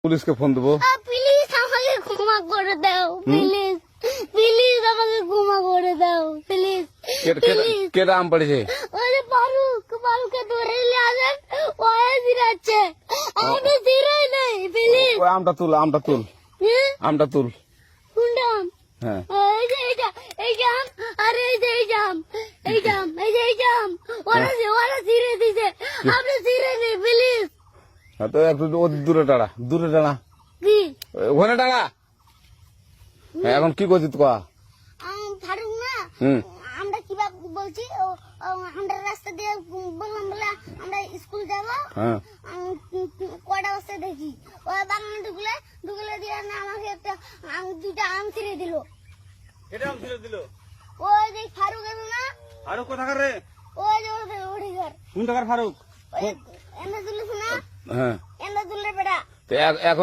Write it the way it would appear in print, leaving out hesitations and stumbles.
পুলিশকে ফোন দেবো। প্লিজ আমাকে ক্ষমা করে দাও, প্লিজ প্লিজ আমাকে ক্ষমা করে দাও, প্লিজ প্লিজ। কেটা আম পড়েছে? ওই যে ফারুককে ধরে নিয়ে আসেন, ও জিরাচ্ছে, আমি জিরাই নাই, প্লিজ। ওই আমটা তুল, আমটা তুল, আমটা তুল। কোনটা আম? হ্যাঁ এই যে এই জাম, আর এই যে এই জাম, এই জাম, এই যে এই জাম, ওরা জিরে দিছে, আপনি জিরে নেই, প্লিজ। তো একটু দূরে টাড়া, দূরে টাড়া, কি ওখানে টাড়া। হ্যাঁ, এখন কি করছিস কয়া? ফারুক না, হুম আমরা কিভাবে বলছি, আমরা রাস্তা দিয়ে বললাম বলে আমরা স্কুল যাবো, হ্যাঁ কটা বস্তা দেখি ওই বাগানে ঢুকলে দিয়ে না আমাকে একটা দুটা আম ছিঁড়ে দিল। এটা আম ছিল দিল। ওই যে ফারুক এলো না, ফারুক কোথাকার রে? ওই যে ওঠে ঘর, কোন টাকার ফারুক? ওই এন্দাজুল্লিস না, হ্যাঁ। এন্দাজুল্লের বেটা। তো এখন